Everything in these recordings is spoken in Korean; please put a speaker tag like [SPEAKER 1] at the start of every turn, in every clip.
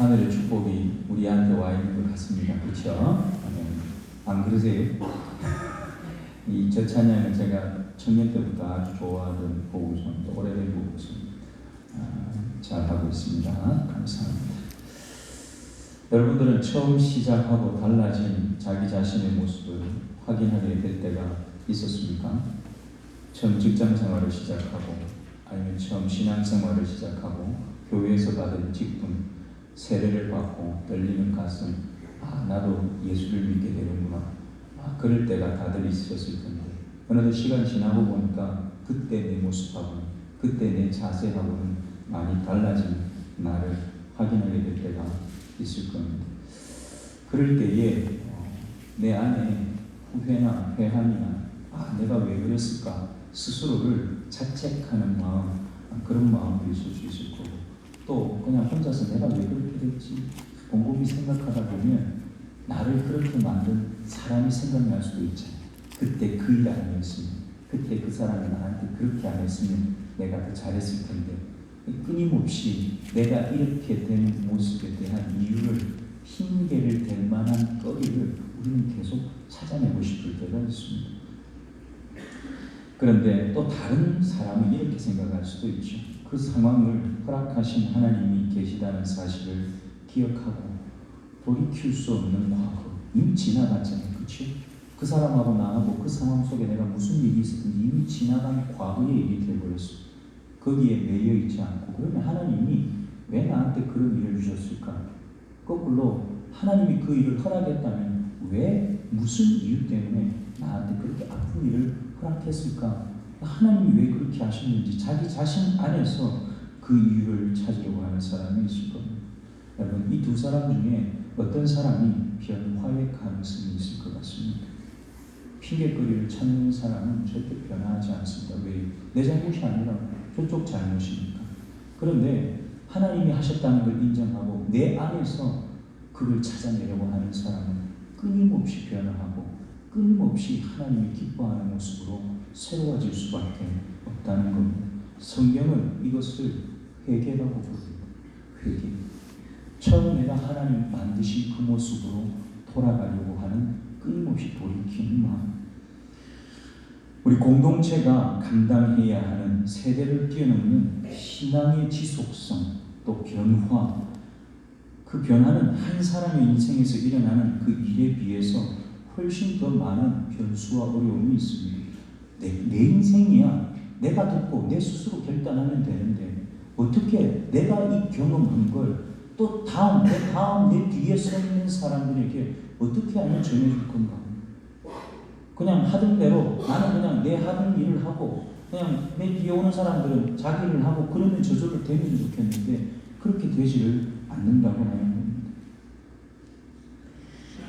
[SPEAKER 1] 하늘의 축복이 우리한테 와 있는 것 같습니다. 그렇죠? 안 그러세요? 저 찬양은 제가 청년 때부터 아주 좋아하던 곡이죠. 오래된 곡이죠. 잘 하고 있습니다. 감사합니다. 여러분들은 처음 시작하고 달라진 자기 자신의 모습을 확인하게 될 때가 있었습니까? 처음 직장 생활을 시작하고, 아니면 처음 신앙 생활을 시작하고, 교회에서 받은 직분, 세례를 받고 떨리는 가슴, 나도 예수를 믿게 되는구나. 그럴 때가 다들 있었을 텐데, 어느덧 시간 지나고 보니까 그때 내 모습하고는, 그때 내 자세하고는 많이 달라진 나를 확인하게 될 때가 있을 겁니다. 그럴 때에 내 안에 후회나 회한이나 내가 왜 그랬을까 스스로를 자책하는 마음, 그런 마음도 있을 수 있을 거고, 또 그냥 혼자서 내가 왜 그렇게 됐지 곰곰이 생각하다 보면 나를 그렇게 만든 사람이 생각날 수도 있잖아요. 그때 그 일 아니었으면, 그때 그 사람이 나한테 그렇게 안 했으면 내가 더 잘했을 텐데, 끊임없이 내가 이렇게 된 모습에 대한 이유를, 핑계를 댈 만한 거리를 우리는 계속 찾아내고 싶을 때가 있습니다. 그런데 또 다른 사람은 이렇게 생각할 수도 있죠. 그 상황을 허락하신 하나님이 계시다는 사실을 기억하고 돌이킬 수 없는 과거, 이미 지나갔잖아요. 그렇죠? 그 사람하고 나하고 그 상황 속에 내가 무슨 일이 있었든지 이미 지나간 과거의 일이 되어버렸어. 거기에 매여 있지 않고, 그러면 하나님이 왜 나한테 그런 일을 주셨을까? 거꾸로 하나님이 그 일을 허락했다면 왜, 무슨 이유 때문에 나한테 그렇게 아픈 일을 허락했을까? 하나님이 왜 그렇게 하셨는지 자기 자신 안에서 그 이유를 찾으려고 하는 사람이 있을 겁니다. 여러분, 이 두 사람 중에 어떤 사람이 변화의 가능성이 있을 것 같습니까? 핑계거리를 찾는 사람은 절대 변화하지 않습니다. 왜? 내 잘못이 아니라 저쪽 잘못이니까. 그런데 하나님이 하셨다는 걸 인정하고 내 안에서 그걸 찾아내려고 하는 사람은 끊임없이 변화하고 끊임없이 하나님이 기뻐하는 모습으로 새로워질 수밖에 없다는 겁니다. 성경은 이것을 회개라고 부릅니다. 회개. 처음 내가 하나님 만드신 그 모습으로 돌아가려고 하는 끊임없이 돌이키는 마음. 우리 공동체가 감당해야 하는 세대를 뛰어넘는 신앙의 지속성, 또 변화. 그 변화는 한 사람의 인생에서 일어나는 그 일에 비해서 훨씬 더 많은 변수와 어려움이 있습니다. 내 인생이야. 내가 듣고 내 스스로 결단하면 되는데, 어떻게 내가 이 경험한 걸 또 내 뒤에 서 있는 사람들에게 어떻게 하면 전해줄 건가? 그냥 하던 대로 나는 그냥 내 하던 일을 하고, 그냥 내 뒤에 오는 사람들은 자기 일을 하고, 그러면 저절로 되면 좋겠는데 그렇게 되지를 않는다고 하는 겁니다.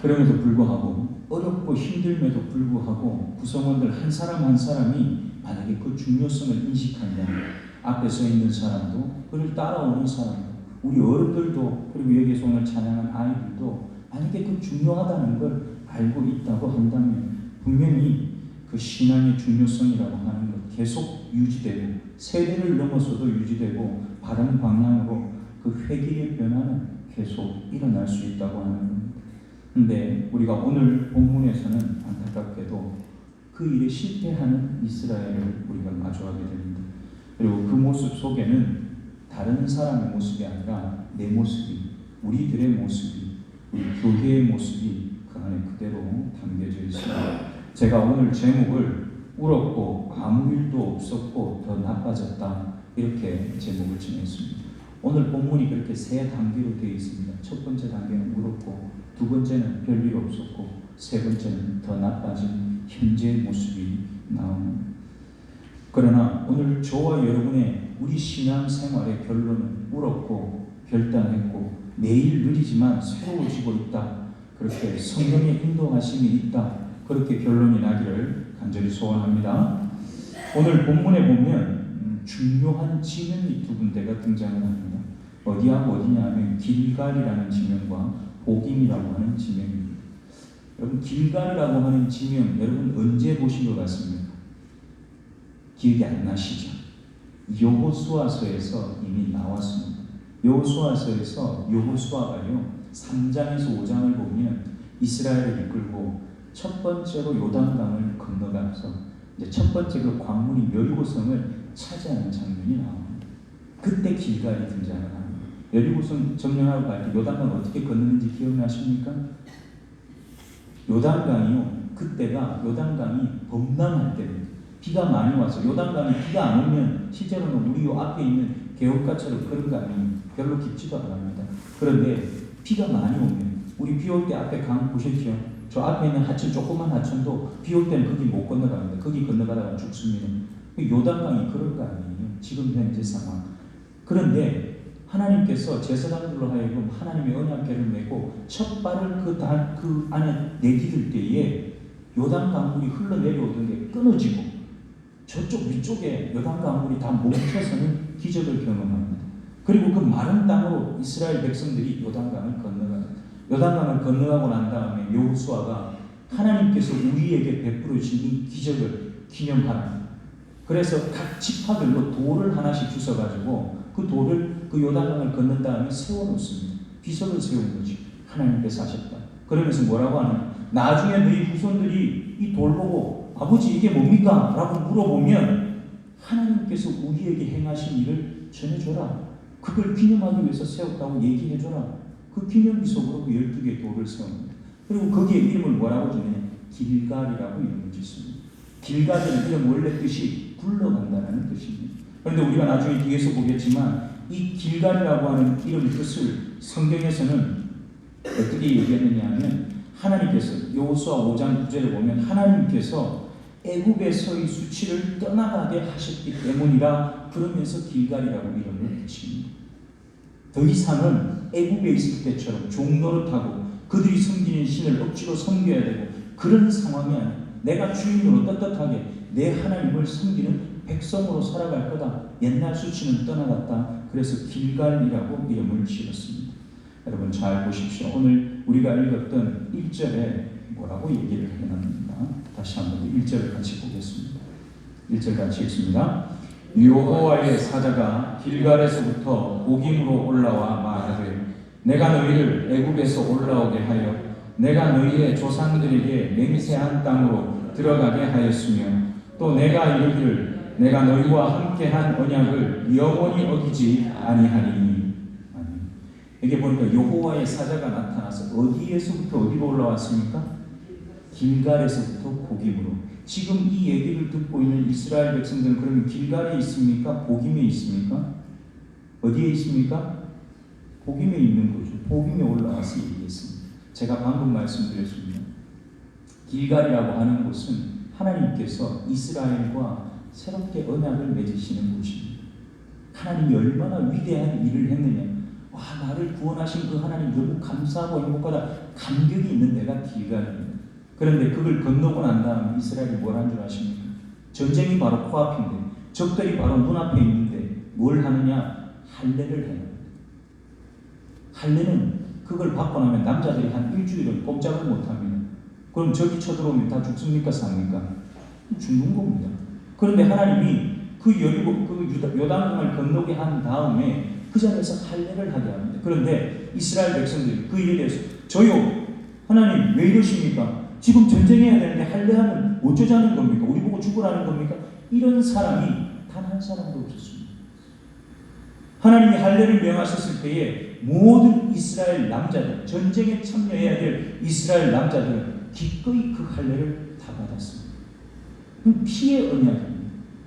[SPEAKER 1] 그럼에도 불구하고, 어렵고 힘들면도 불구하고 구성원들 한 사람 한 사람이 만약에 그 중요성을 인식한다면, 앞에 서 있는 사람도, 그를 따라오는 사람도, 우리 어른들도, 그리고 여기서 오늘 찬양한 아이들도 만약에 그 중요하다는 걸 알고 있다고 한다면 분명히 그 신앙의 중요성이라고 하는 것 계속 유지되고, 세대를 넘어서도 유지되고, 바른 방향으로 그 회개의 변화는 계속 일어날 수 있다고 하는 겁니다. 근데 우리가 오늘 본문에서는 안타깝게도 그 일에 실패하는 이스라엘을 우리가 마주하게 됩니다. 그리고 그 모습 속에는 다른 사람의 모습이 아니라 내 모습이, 우리들의 모습이, 우리 교회의 모습이 그 안에 그대로 담겨져 있습니다. 제가 오늘 제목을 울었고 아무 일도 없었고 더 나빠졌다, 이렇게 제목을 정했습니다. 오늘 본문이 그렇게 세 단계로 되어 있습니다. 첫 번째 단계는 울었고, 두 번째는 별일 없었고, 세 번째는 더 나빠진 현재의 모습이 나옵니다. 그러나 오늘 저와 여러분의 우리 신앙생활의 결론은 울었고 결단했고 매일 느리지만 새로워지고 있다, 그렇게 성령의 인도하심이 있다, 그렇게 결론이 나기를 간절히 소원합니다. 오늘 본문에 보면 중요한 지명이 두 군데가 등장을 합니다. 어디하고 어디냐 하면 길갈이라는 지명과 보김이라고 하는 지명입니다. 여러분, 길갈이라고 하는 지명 여러분 언제 보신 것 같습니까? 기억이 안 나시죠? 여호수아서에서 이미 나왔습니다. 여호수아서에서 여호수아가요 3장에서 5장을 보면 이스라엘을 이끌고 첫 번째로 요단강을 건너가서 이제 첫 번째 그 광문이 여리고성을 차지하는 장면이 나옵니다. 그때 길갈이 등장을 합니다. 여리고성 점령하고 갈 때 요단강 어떻게 건너는지 기억나십니까? 요단강이요 그때가 요단강이 범람할 때입니다. 비가 많이 와서 요단강이 비가 안 오면 실제로는 우리 요 앞에 있는 개울가처럼 그런 강이 별로 깊지도 않습니다. 그런데 비가 많이 오면 우리 비 올 때 앞에 강 보셨죠? 저 앞에 있는 하천 조그만 하천도 비 올 때는 거기 못 건너갑니다. 거기 건너가다가 죽습니다. 요단강이 그럴 거 아니에요. 지금 현재 상황. 그런데 하나님께서 제사장들로 하여금 하나님의 언약궤를 메고 첫 발을 그 안에 내디딜 때에 요단 강물이 흘러내려오던 게 끊어지고 저쪽 위쪽에 요단 강물이 다 멈춰서는 기적을 경험합니다. 그리고 그 마른 땅으로 이스라엘 백성들이 요단강을 건너가요. 요단강을 건너가고 난 다음에 여호수아가 하나님께서 우리에게 베풀어 주신 이 기적을 기념하라. 그래서 각 지파별로 돌을 하나씩 주셔가지고 그 돌을 그 요단강을 건넌 다음에 세워놓습니다. 비석을 세운 거지. 하나님께서 하셨다. 그러면서 뭐라고 하느냐. 나중에 너희 후손들이 이 돌 보고 아버지 이게 뭡니까? 라고 물어보면 하나님께서 우리에게 행하신 일을 전해줘라. 그걸 기념하기 위해서 세웠다고 얘기해줘라. 그 기념 비석으로 그 12개의 돌을 세웁니다. 그리고 거기에 이름을 뭐라고 주느냐. 길갈이라고 이름을 짓습니다. 길갈이라는 이름 원래 뜻이 굴러간다는 뜻입니다. 그런데 우리가 나중에 뒤에서 보겠지만 이 길갈이라고 하는 이름 뜻을 성경에서는 어떻게 얘기했느냐 하면 하나님께서 여호수아 5장 9절에 보면 하나님께서 애굽에서의 수치를 떠나가게 하셨기 때문이라 그러면서 길갈이라고 이름을 붙입니다. 더 이상은 애굽에 있을 때처럼 종노릇하고 그들이 섬기는 신을 억지로 섬겨야 되고 그런 상황이 아니라 내가 주인으로 떳떳하게 내 하나님을 섬기는 백성으로 살아갈 거다. 옛날 수치는 떠나갔다. 그래서 길갈이라고 이름을 지었습니다. 여러분 잘 보십시오. 오늘 우리가 읽었던 1절에 뭐라고 얘기를 해놨는가? 다시 한번 1절을 같이 보겠습니다. 1절 같이 읽습니다. 여호와의 사자가 길갈에서부터 복임으로 올라와 말하되 내가 너희를 애굽에서 올라오게 하여 내가 너희의 조상들에게 맹세한 땅으로 들어가게 하였으며 또 내가 이르기를 내가 너희와 함께한 언약을 영원히 어기지 아니하리니. 여기 보니까 여호와의 사자가 나타나서 어디에서부터 어디로 올라왔습니까? 길갈에서부터 복임으로. 지금 이 얘기를 듣고 있는 이스라엘 백성들은 그러면 길갈에 있습니까? 복임에 있습니까? 어디에 있습니까? 복임에 있는 거죠. 복임에 올라와서 얘기했습니다. 제가 방금 말씀드렸습니다. 길갈이라고 하는 곳은 하나님께서 이스라엘과 새롭게 언약을 맺으시는 곳입니다. 하나님이 얼마나 위대한 일을 했느냐. 와, 나를 구원하신 그 하나님 너무 감사하고 행복하다. 감격이 있는 데가 길갈입니다. 그런데 그걸 건너고 난 다음 이스라엘이 뭘 한 줄 아십니까? 전쟁이 바로 코앞인데 적들이 바로 눈앞에 있는데 뭘 하느냐? 할례를 해요. 할례는 그걸 받고 나면 남자들이 한 일주일은 꼼짝을 못합니다. 그럼 적이 쳐들어오면 다 죽습니까? 삽니까? 죽는 겁니다. 그런데 하나님이 그 요단강을 건너게 한 다음에 그 자리에서 할례를 하게 합니다. 그런데 이스라엘 백성들이 그 일에 대해서 저요 하나님 왜 이러십니까? 지금 전쟁해야 되는데 할례하면 어쩌자는 겁니까? 우리 보고 죽으라는 겁니까? 이런 사람이 단 한 사람도 없었습니다. 하나님이 할례를 명하셨을 때에 모든 이스라엘 남자들, 전쟁에 참여해야 될 이스라엘 남자들은 기꺼이 그 할례를 다 받았습니다. 피의 언약입니다.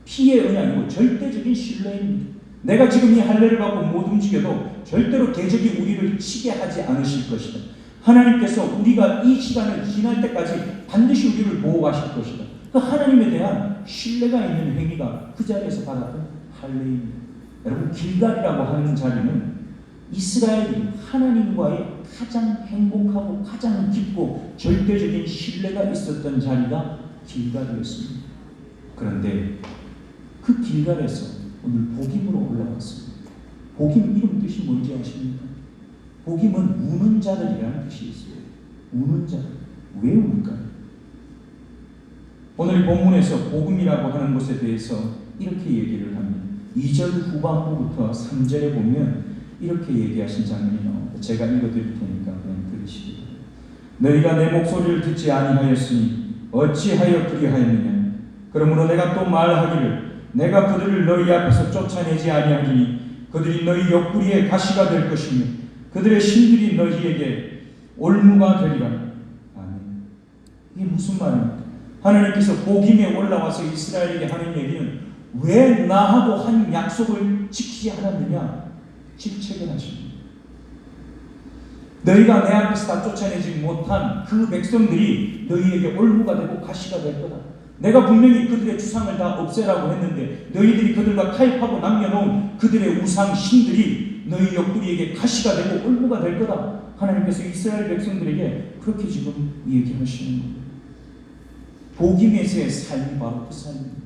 [SPEAKER 1] 피의 언약이고 절대적인 신뢰입니다. 내가 지금 이 할례를 받고 못 움직여도 절대로 대적이 우리를 치게 하지 않으실 것이다. 하나님께서 우리가 이 시간을 지날 때까지 반드시 우리를 보호하실 것이다. 그 하나님에 대한 신뢰가 있는 행위가 그 자리에서 받았던 할례입니다. 여러분 길갈이라고 하는 자리는 이스라엘이 하나님과의 가장 행복하고 가장 깊고 절대적인 신뢰가 있었던 자리가 길갈이었습니다. 그런데 그 길갈에서 오늘 복임으로 올라왔습니다. 복임 이름 뜻이 뭔지 아십니까? 복임은 우는 자들이라는 뜻이 있어요. 우는 자들. 왜 울까요? 오늘 본문에서 복음이라고 하는 것에 대해서 이렇게 얘기를 합니다. 2절 후반부부터 3절에 보면 이렇게 얘기하신 장면이 나옵니다. 제가 읽어드릴 테니까 그냥 들으시기 바랍니다. 너희가 내 목소리를 듣지 아니하였으니 어찌하여 그리하였느냐. 그러므로 내가 또 말하기를 내가 그들을 너희 앞에서 쫓아내지 아니하리니 그들이 너희 옆구리에 가시가 될 것이며 그들의 신들이 너희에게 올무가 되리라. 아멘. 이게 무슨 말입니까? 하나님께서 복임에 올라와서 이스라엘에게 하는 얘기는 왜 나하고 한 약속을 지키지 않았느냐? 질책을 하십니다. 너희가 내 앞에서 다 쫓아내지 못한 그 백성들이 너희에게 올무가 되고 가시가 될 거다. 내가 분명히 그들의 주상을 다 없애라고 했는데 너희들이 그들과 타협하고 남겨놓은 그들의 우상 신들이 너희 옆구리에게 가시가 되고 올무가 될 거다. 하나님께서 이스라엘 백성들에게 그렇게 지금 얘기하시는 거예요. 복임에서의 삶이 바로 그 삶입니다.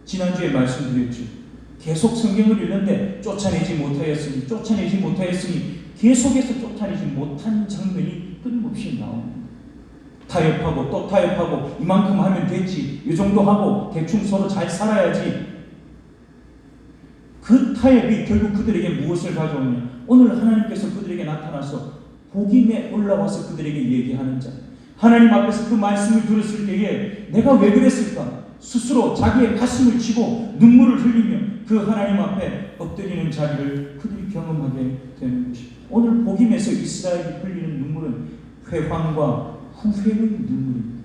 [SPEAKER 1] 지난주에 말씀드렸죠. 계속 성경을 읽는데 쫓아내지 못하였으니 계속해서 쫓아내지 못한 장면이 끊임없이 나옵니다. 타협하고 또 타협하고 이만큼 하면 됐지, 이 정도 하고 대충 서로 잘 살아야지. 그 타협이 결국 그들에게 무엇을 가져오냐. 오늘 하나님께서 그들에게 나타나서 복임에 올라와서 그들에게 얘기하는 자, 하나님 앞에서 그 말씀을 들었을 때에 내가 왜 그랬을까? 스스로 자기의 가슴을 치고 눈물을 흘리며 그 하나님 앞에 엎드리는 자리를 그들이 경험하게 되는 것입니다. 오늘 복임에서 이스라엘이 흘리는 눈물은 회방과 후회의 눈물입니다.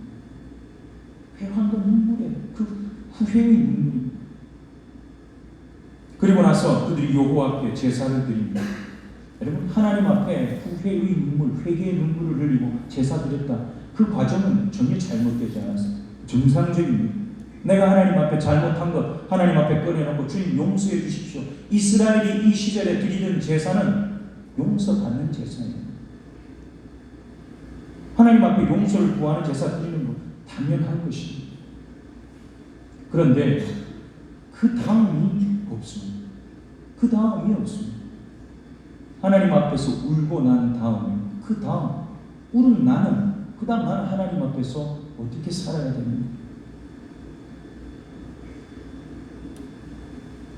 [SPEAKER 1] 회방과 눈물의 그 후회의 눈물입니다. 그리고 나서 그들이 여호와께 제사를 드립니다. 여러분, 하나님 앞에 후회의 눈물, 회개의 눈물을 흘리고 제사 드렸다. 그 과정은 전혀 잘못되지 않았습니다. 정상적입니다. 내가 하나님 앞에 잘못한 것 하나님 앞에 꺼내놓고 주님 용서해 주십시오. 이스라엘이 이 시절에 드리는 제사는 용서받는 제사예요. 하나님 앞에 용서를 구하는 제사 드리는 것 당연한 것입니다. 그런데 그 다음이 없습니다. 그 다음이 없습니다. 하나님 앞에서 울고 난 다음에 그 다음 울은 나는 그 다음 나는 하나님 앞에서 어떻게 살아야 됩니까?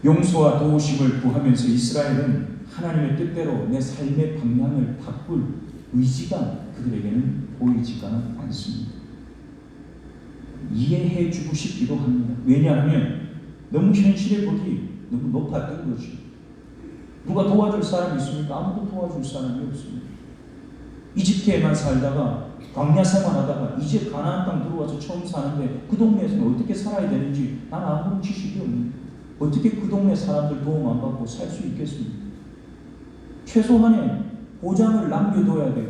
[SPEAKER 1] 용서와 도우심을 구하면서 이스라엘은 하나님의 뜻대로 내 삶의 방향을 바꿀 의지가 그들에게는 보이지가 않습니다. 이해해 주고 싶기도 합니다. 왜냐하면 너무 현실의 벽이 너무 높았던 거죠. 누가 도와줄 사람이 있습니까? 아무도 도와줄 사람이 없습니다. 이집트에만 살다가 광야 생활하다가 이제 가나안 땅 들어와서 처음 사는데 그 동네에서는 어떻게 살아야 되는지 난 아무런 지식이 없는데 어떻게 그 동네 사람들 도움 안 받고 살 수 있겠습니까? 최소한의 보장을 남겨둬야 돼요.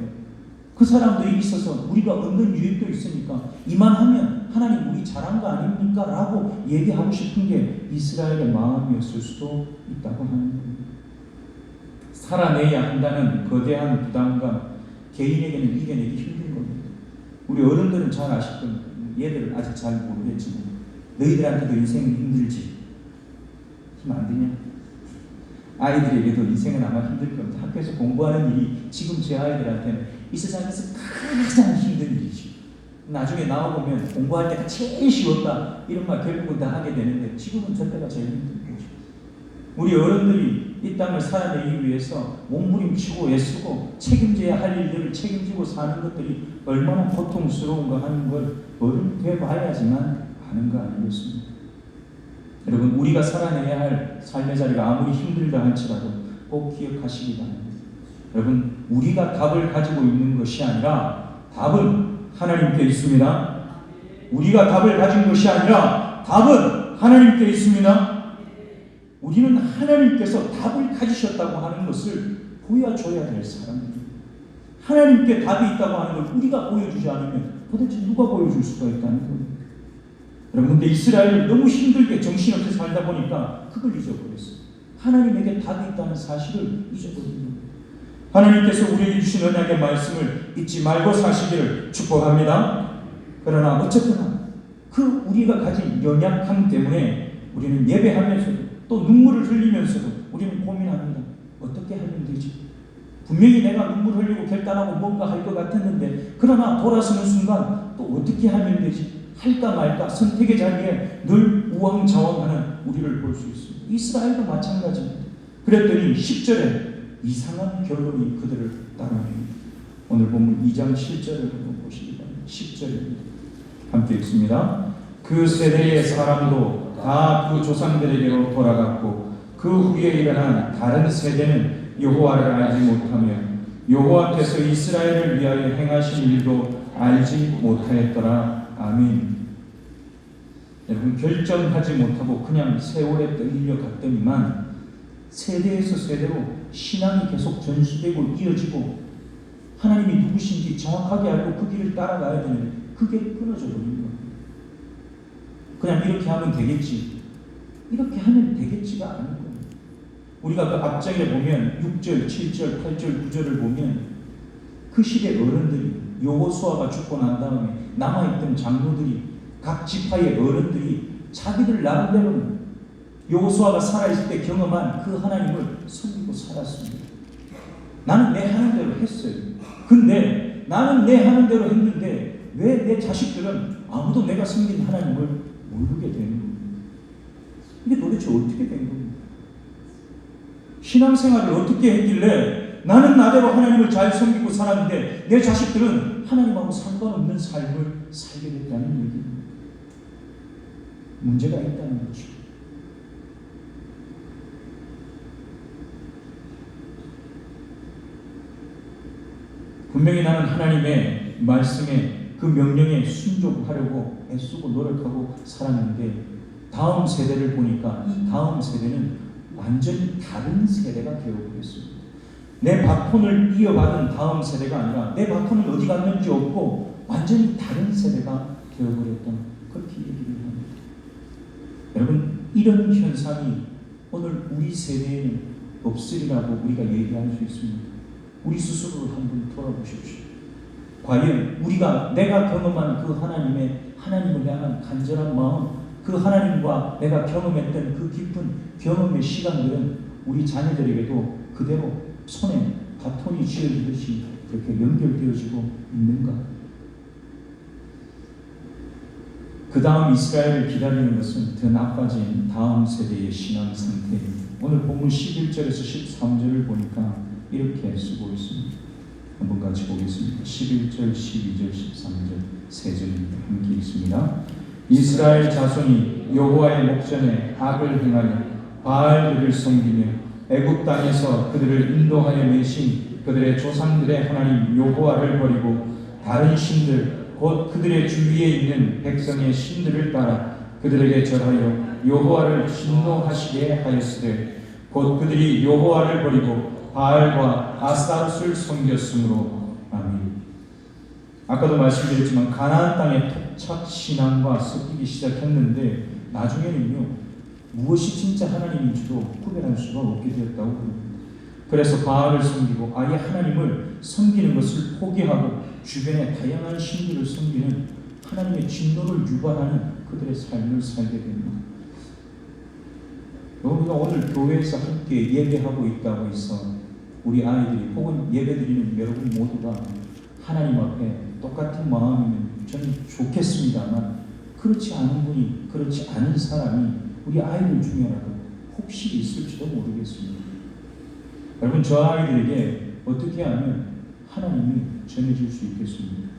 [SPEAKER 1] 그 사람들이 있어서 우리가 얻는 유익도 있으니까 이만하면 하나님 우리 잘한 거 아닙니까? 라고 얘기하고 싶은 게 이스라엘의 마음이었을 수도 있다고 하는 겁니다. 살아내야 한다는 거대한 부담감, 개인에게는 이겨내기 힘든 겁니다. 우리 어른들은 잘 아실 겁니다. 얘들은 아직 잘 모르겠지만 너희들한테도 인생은 힘들지. 힘 안 드냐? 아이들에게도 인생은 아마 힘들 겁니다. 학교에서 공부하는 일이 지금 제 아이들한테는 이 세상에서 가장 힘든 일이죠. 나중에 나와보면 공부할 때가 제일 쉬웠다 이런 말 결국은 다 하게 되는데 지금은 저때가 제일 힘든 거죠. 우리 어른들이 이 땅을 살아내기 위해서 몸부림치고 애쓰고 책임져야 할 일들을 책임지고 사는 것들이 얼마나 고통스러운가 하는 걸 어른이 돼봐야지만 아는 거 아니겠습니까? 여러분, 우리가 살아내야 할 삶의 자리가 아무리 힘들다 할지라도 꼭 기억하시기 바랍니다. 여러분, 우리가 답을 가지고 있는 것이 아니라 답은 하나님께 있습니다. 우리가 답을 가진 것이 아니라 답은 하나님께 있습니다. 우리는 하나님께서 답을 가지셨다고 하는 것을 보여줘야 될 사람입니다. 하나님께 답이 있다고 하는 걸 우리가 보여주지 않으면 도대체 누가 보여줄 수가 있다는 겁니다. 여러분, 근데 이스라엘을 너무 힘들게 정신없이 살다 보니까 그걸 잊어버렸어요. 하나님에게 답이 있다는 사실을 잊어버린 겁니다. 하나님께서 우리에게 주신 언약의 말씀을 잊지 말고 사시기를 축복합니다. 그러나 어쨌거나 그 우리가 가진 연약함 때문에 우리는 예배하면서도 또 눈물을 흘리면서도 우리는 고민합니다. 어떻게 하면 되지? 분명히 내가 눈물 흘리고 결단하고 뭔가 할 것 같았는데 그러나 돌아서는 순간 또 어떻게 하면 되지? 할까 말까 선택의 자리에 늘 우왕좌왕하는 우리를 볼 수 있습니다. 이스라엘도 마찬가지입니다. 그랬더니 10절에 이상한 결론이 그들을 따라옵니다. 오늘 본문 2장 7절을 한번 보시기 바랍니다. 10절입니다. 함께 읽습니다. 그 세대의 사람도 다 그 조상들에게로 돌아갔고 그 후에 일어난 다른 세대는 여호와를 알지 못하며 여호와께서 이스라엘을 위하여 행하신 일도 알지 못하였더라. 아멘. 여러분, 결정하지 못하고 그냥 세월에 떠밀려 갔더니만 세대에서 세대로 신앙이 계속 전수되고 이어지고 하나님이 누구신지 정확하게 알고 그 길을 따라가야 되는데 그게 끊어져 버린 거예요. 그냥 이렇게 하면 되겠지, 이렇게 하면 되겠지가 않은 거예요. 우리가 그 앞장에 보면 6절, 7절, 8절, 9절을 보면 그 시대 어른들이, 여호수아가 죽고 난 다음에 남아있던 장로들이, 각 지파의 어른들이 자기들 나름대로 여호수아가 살아있을 때 경험한 그 하나님을 섬기고 살았습니다. 나는 내 하는 대로 했어요. 근데 나는 내 하는 대로 했는데 왜 내 자식들은 아무도 내가 섬긴 하나님을 모르게 되는 겁니다. 이게 도대체 어떻게 된 겁니까? 신앙생활을 어떻게 했길래 나는 나대로 하나님을 잘 섬기고 살았는데 내 자식들은 하나님하고 상관없는 삶을 살게 됐다는 얘기입니다. 문제가 있다는 거죠. 분명히 나는 하나님의 말씀에 그 명령에 순종하려고 애쓰고 노력하고 살았는데 다음 세대를 보니까 이 다음 세대는 완전히 다른 세대가 되어버렸습니다. 내 바톤을 이어받은 다음 세대가 아니라 내 바톤은 어디 갔는지 없고 완전히 다른 세대가 되어버렸다. 그렇게 얘기를 합니다. 여러분, 이런 현상이 오늘 우리 세대에는 없으리라고 우리가 얘기할 수 있습니다. 우리 스스로를 한번 돌아보십시오. 과연 내가 경험한 그 하나님을 향한 간절한 마음, 그 하나님과 내가 경험했던 그 깊은 경험의 시간들은 우리 자녀들에게도 그대로 손에 바톤이 쥐어지듯이 그렇게 연결되어지고 있는가? 그 다음 이스라엘을 기다리는 것은 더 나빠진 다음 세대의 신앙 상태입니다. 오늘 본문 11절에서 13절을 보니까 이렇게 쓰고 있습니다. 한번 같이 보겠습니다. 11절, 12절, 13절 세 절입니다. 함께 읽습니다. 이스라엘 자손이 여호와의 목전에 악을 행하여 바알들을 섬기며 애굽 땅에서 그들을 인도하여 내신 그들의 조상들의 하나님 여호와를 버리고 다른 신들 곧 그들의 주위에 있는 백성의 신들을 따라 그들에게 절하여 여호와를 진노하시게 하였으되 곧 그들이 여호와를 버리고 바알과 아스타롯을 섬겼으므로. 아멘. 아까도 말씀드렸지만 가나안 땅의 토착 신앙과 섞이기 시작했는데 나중에는요 무엇이 진짜 하나님인지도 구별할 수가 없게 되었다고 합니다. 그래서 바알을 섬기고 아예 하나님을 섬기는 것을 포기하고 주변의 다양한 신들을 섬기는 하나님의 진노를 유발하는 그들의 삶을 살게 됩니다. 우리가 오늘 교회에서 함께 예배하고 있다고 해서 우리 아이들이 혹은 예배드리는 여러분 모두가 하나님 앞에 똑같은 마음이면 저는 좋겠습니다만 그렇지 않은 분이, 그렇지 않은 사람이 우리 아이들 중에라도 혹시 있을지도 모르겠습니다. 여러분, 저 아이들에게 어떻게 하면 하나님이 전해질 수 있겠습니까?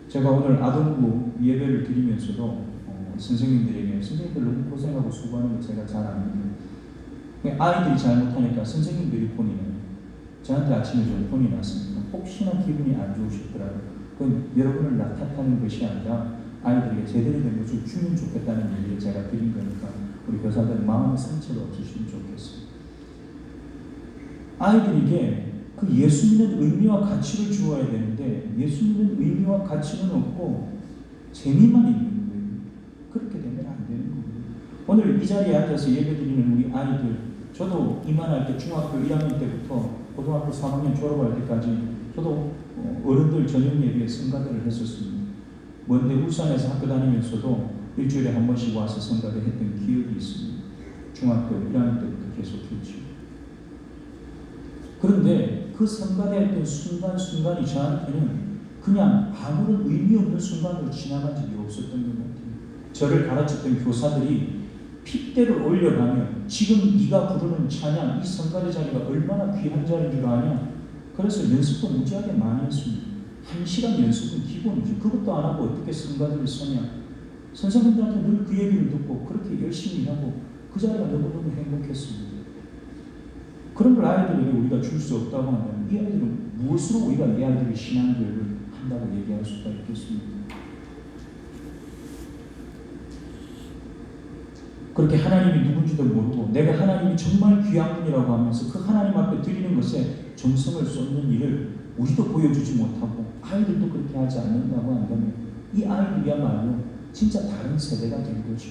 [SPEAKER 1] 제가 오늘 아동부 예배를 드리면서도 선생님들 너무 고생하고 수고하는 걸 제가 잘 압니다. 아이들이 잘못하니까 선생님들이 혼이 나요. 저한테 아침에 좀 혼이 났습니다. 혹시나 기분이 안 좋으셨더라도 그건 여러분을 탓하는 것이 아니라 아이들에게 제대로 된 것을 주면 좋겠다는 얘기를 제가 드린 거니까 우리 교사들 마음의 상처를 없으시면 좋겠습니다. 아이들에게 그 예수 믿는 의미와 가치를 주어야 되는데 예수 믿는 의미와 가치는 없고 재미만 있는 거예요. 그렇게 되면 안 되는 거예요. 오늘 이 자리에 앉아서 예배드리는 우리 아이들, 저도 이만할 때 중학교 1학년 때부터 고등학교 3학년 졸업할 때까지 저도 어른들 저녁 예배에 성가대를 했었습니다. 먼데 울산에서 학교 다니면서도 일주일에 한 번씩 와서 성가대 했던 기억이 있습니다. 중학교 1학년 때부터 계속 했죠. 그런데 그 성가대 했던 순간순간이 저한테는 그냥 아무런 의미 없는 순간으로 지나간 적이 없었던 것 같아요. 저를 가르쳤던 교사들이 핏대를 올려가며 지금 네가 부르는 찬양, 이 성가대 자리가 얼마나 귀한 자리인 줄 아냐? 그래서 연습도 무지하게 많이 했습니다. 1시간 연습은 기본이죠. 그것도 안 하고 어떻게 성가대를 서냐? 선생님들한테 늘 그 얘기를 듣고 그렇게 열심히 하고 그 자리가 너무너무 행복했습니다. 그런 걸 아이들에게 우리가 줄 수 없다고 하면 이 아이들은 무엇으로 우리가 이 아이들의 신앙교육을 한다고 얘기할 수가 있겠습니까? 그렇게 하나님이 누군지도 모르고 내가 하나님이 정말 귀한 분이라고 하면서 그 하나님 앞에 드리는 것에 정성을 쏟는 일을 우리도 보여주지 못하고 아이들도 그렇게 하지 않는다고 한다면 이 아이들이야말로 진짜 다른 세대가 된 거죠.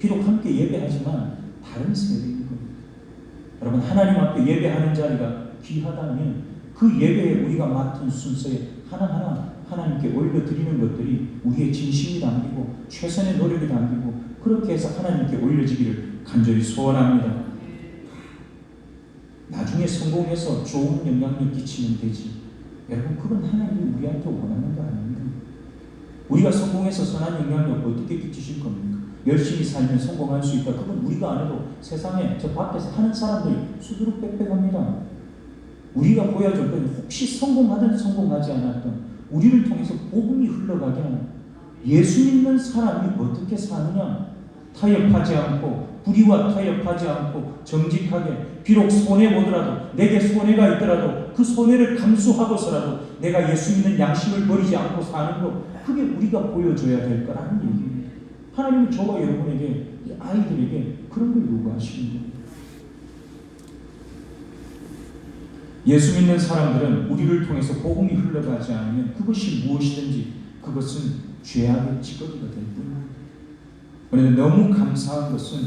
[SPEAKER 1] 비록 함께 예배하지만 다른 세대인 겁니다. 여러분, 하나님 앞에 예배하는 자리가 귀하다면 그 예배에 우리가 맡은 순서에 하나하나 하나님께 올려드리는 것들이 우리의 진심이 담기고 최선의 노력이 담기고 그렇게 해서 하나님께 올려지기를 간절히 소원합니다. 나중에 성공해서 좋은 영향력 끼치면 되지. 여러분, 그건 하나님이 우리한테 원하는 거 아닙니다. 우리가 성공해서 선한 영향력 어떻게 끼치실 겁니까? 열심히 살면 성공할 수 있다. 그건 우리가 안 해도 세상에 저 밖에서 하는 사람들이 수두룩 빽빽합니다. 우리가 보여줄 건 혹시 성공하든 성공하지 않았든 우리를 통해서 복음이 흘러가게 하는, 예수 믿는 사람이 어떻게 사느냐? 타협하지 않고 불의와 타협하지 않고 정직하게, 비록 손해보더라도 내게 손해가 있더라도 그 손해를 감수하고서라도 내가 예수 믿는 양심을 버리지 않고 사는 것, 그게 우리가 보여줘야 될 거라는 얘기입니다. 하나님은 저와 여러분에게, 이 아이들에게 그런 걸 요구하시는 거예요. 예수 믿는 사람들은 우리를 통해서 복음이 흘러가지 않으면 그것이 무엇이든지 그것은 죄악의 찌꺼기가 될 뿐입니다. 그런데 너무 감사한 것은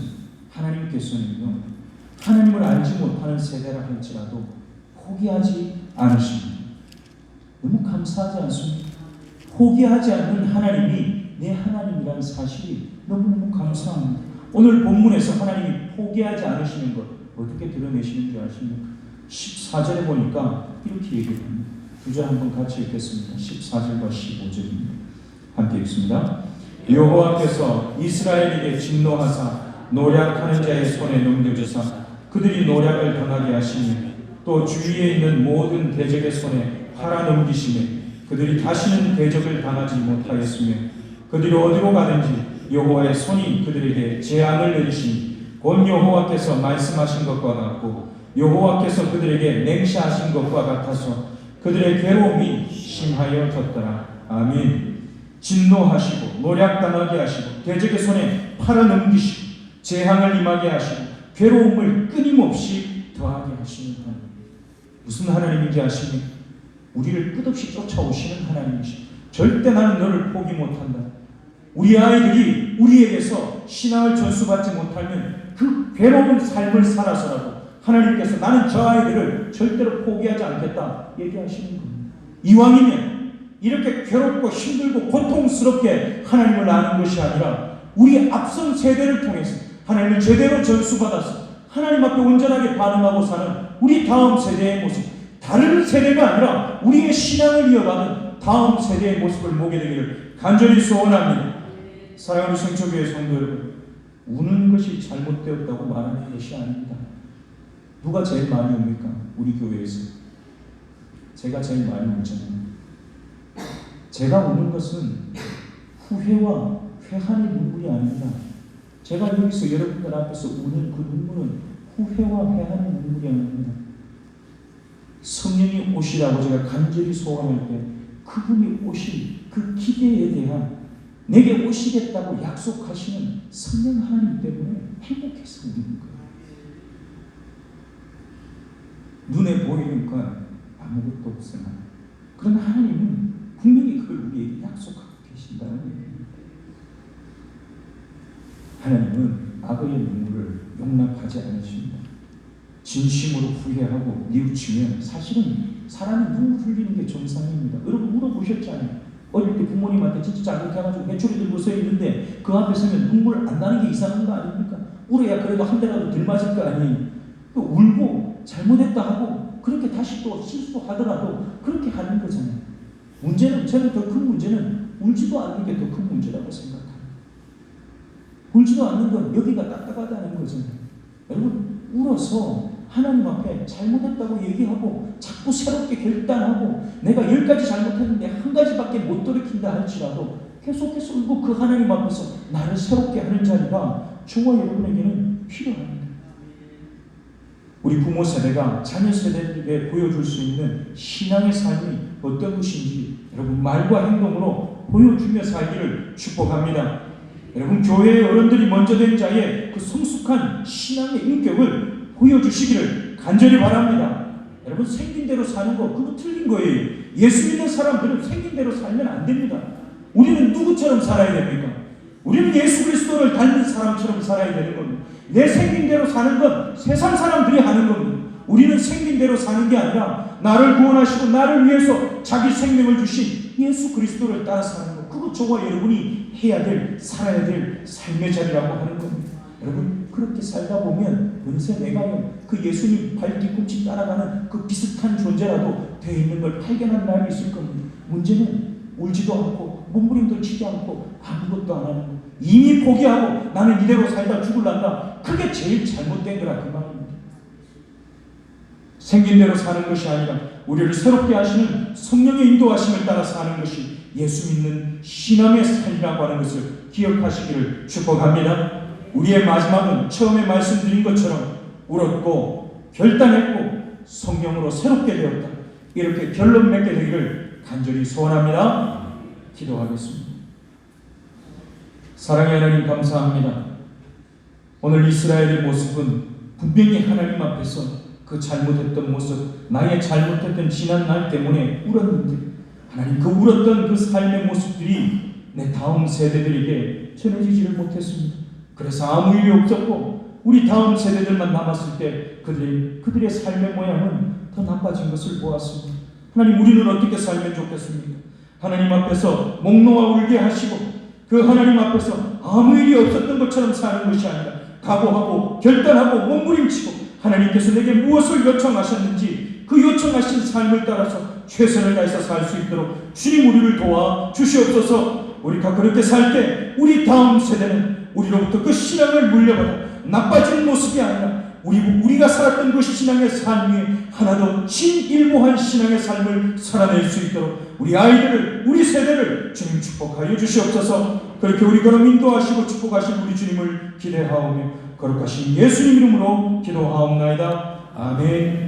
[SPEAKER 1] 하나님께서는요, 하나님을 알지 못하는 세대라 할지라도 포기하지 않으십니다. 너무 감사하지 않습니까? 포기하지 않는 하나님이 내 하나님이라는 사실이 너무너무 감사합니다. 오늘 본문에서 하나님이 포기하지 않으시는 것 어떻게 드러내시는 줄 아십니까? 14절에 보니까 이렇게 얘기합니다. 두 절 한번 같이 읽겠습니다. 14절과 15절입니다. 함께 읽습니다. 여호와께서 이스라엘에게 진노하사 노략하는 자의 손에 넘겨주사 그들이 노략을 당하게 하시니 또 주위에 있는 모든 대적의 손에 팔아넘기시니 그들이 다시는 대적을 당하지 못하였으며 그들이 어디로 가든지 여호와의 손이 그들에게 재앙을 내리시니 곧 여호와께서 말씀하신 것과 같고 여호와께서 그들에게 맹세하신 것과 같아서 그들의 괴로움이 심하여졌더라. 아멘. 진노하시고 노략당하게 하시고 대적의 손에 팔아넘기시고 재앙을 임하게 하시고 괴로움을 끊임없이 더하게 하시는 하나님. 무슨 하나님인지 아십니까? 우리를 끝없이 쫓아오시는 하나님이시죠. 절대 나는 너를 포기 못한다. 우리 아이들이 우리에게서 신앙을 전수받지 못하면 그 괴로운 삶을 살아서라도 하나님께서 나는 저 아이들을 절대로 포기하지 않겠다 얘기하시는 겁니다. 이왕이면 이렇게 괴롭고 힘들고 고통스럽게 하나님을 아는 것이 아니라 우리 앞선 세대를 통해서 하나님을 제대로 전수받아서 하나님 앞에 온전하게 반응하고 사는 우리 다음 세대의 모습, 다른 세대가 아니라 우리의 신앙을 이어가는 다음 세대의 모습을 보게 되기를 간절히 소원합니다. 사랑하는 성초교회 성도 여러분, 우는 것이 잘못되었다고 말하는 것이 아닙니다. 누가 제일 많이 웁니까? 우리 교회에서. 제가 제일 많이 울잖아요. 제가 우는 것은 후회와 회한의 눈물이 아닙니다. 제가 여기서 여러분들 앞에서 우는 그 눈물은 후회와 회한의 눈물이 아닙니다. 성령이 오시라고 제가 간절히 소원할 때 그분이 오실 그 기대에 대한 내게 오시겠다고 약속하시는 성령 하나님 때문에 행복해서 우는 거예요. 눈에 보이는 건 아무것도 없으나 그러나 하나님은 분명히 그걸 우리에게 약속하고 계신다는 얘기입니다. 하나님은 악의 눈물을 용납하지 않으십니다. 진심으로 후회하고 뉘우치면 사실은 사람이 눈물 흘리는 게 정상입니다. 여러분 물어보셨잖아요. 어릴 때 부모님한테 진짜 자극해가지고 회초리 들고 서 있는데 그 앞에 서면 눈물 안 나는 게 이상한 거 아닙니까? 울어야 그래도 한 대라도 덜 맞을 거 아니에요. 또 울고 잘못했다 하고 그렇게 다시 또 실수하더라도 그렇게 하는 거잖아요. 문제는, 저는 더 큰 문제는 울지도 않는 게 더 큰 문제라고 생각합니다. 울지도 않는 건 여기가 딱딱하다는 거잖아요. 여러분, 울어서 하나님 앞에 잘못했다고 얘기하고 자꾸 새롭게 결단하고 내가 10가지 잘못했는데 한 가지밖에 못 돌이킨다 할지라도 계속해서 울고 그 하나님 앞에서 나를 새롭게 하는 자리가 저와 여러분에게는 필요합니다. 우리 부모 세대가 자녀 세대에게 보여줄 수 있는 신앙의 삶이 어떤 것인지 여러분 말과 행동으로 보여주며 살기를 축복합니다. 여러분, 교회의 어른들이 먼저 된 자의 그 성숙한 신앙의 인격을 보여주시기를 간절히 바랍니다. 여러분, 생긴 대로 사는 거 그거 틀린 거예요. 예수 믿는 사람들은 생긴 대로 살면 안 됩니다. 우리는 누구처럼 살아야 됩니까? 우리는 예수 그리스도를 닮은 사람처럼 살아야 되는 겁니다. 내 생긴 대로 사는 건 세상 사람들이 하는 겁니다. 우리는 생긴 대로 사는 게 아니라 나를 구원하시고 나를 위해서 자기 생명을 주신 예수 그리스도를 따라 사는 것, 그거 저와 여러분이 해야 될, 살아야 될 삶의 자리라고 하는 겁니다. 여러분, 그렇게 살다 보면 어느새 내가 그 예수님 발 뒤꿈치 따라가는 그 비슷한 존재라도 되어 있는 걸 발견한 날이 있을 겁니다. 문제는 울지도 않고 몸부림도 치지 않고 아무것도 안 하는 거, 이미 포기하고 나는 이대로 살다 죽을란다, 그게 제일 잘못된 거라 그 말입니다. 생긴 대로 사는 것이 아니라 우리를 새롭게 하시는 성령의 인도하심을 따라 사는 것이 예수 믿는 신앙의 삶이라고 하는 것을 기억하시기를 축복합니다. 우리의 마지막은 처음에 말씀드린 것처럼 울었고 결단했고 성령으로 새롭게 되었다, 이렇게 결론 맺게 되기를 간절히 소원합니다. 기도하겠습니다. 사랑의 하나님, 감사합니다. 오늘 이스라엘의 모습은 분명히 하나님 앞에서 그 잘못했던 모습, 나의 잘못했던 지난 날 때문에 울었는데 하나님, 그 울었던 그 삶의 모습들이 내 다음 세대들에게 전해지지를 못했습니다. 그래서 아무 일이 없었고 우리 다음 세대들만 남았을 때 그들의 삶의 모양은 더 나빠진 것을 보았습니다. 하나님, 우리는 어떻게 살면 좋겠습니까? 하나님 앞에서 목 놓아 울게 하시고 그 하나님 앞에서 아무 일이 없었던 것처럼 사는 것이 아니라 각오하고 결단하고 몸부림치고 하나님께서 내게 무엇을 요청하셨는지 그 요청하신 삶을 따라서 최선을 다해서 살 수 있도록 주님 우리를 도와 주시옵소서. 우리가 그렇게 살 때 우리 다음 세대는 우리로부터 그 신앙을 물려받아 나빠진 모습이 아니라 우리가 살았던 그 신앙의 삶 위에 하나 더 진일보한 신앙의 삶을 살아낼 수 있도록 우리 아이들을, 우리 세대를 주님 축복하여 주시옵소서. 그렇게 우리 걸음 인도하시고 축복하신 우리 주님을 기대하오며 거룩하신 예수님 이름으로 기도하옵나이다. 아멘.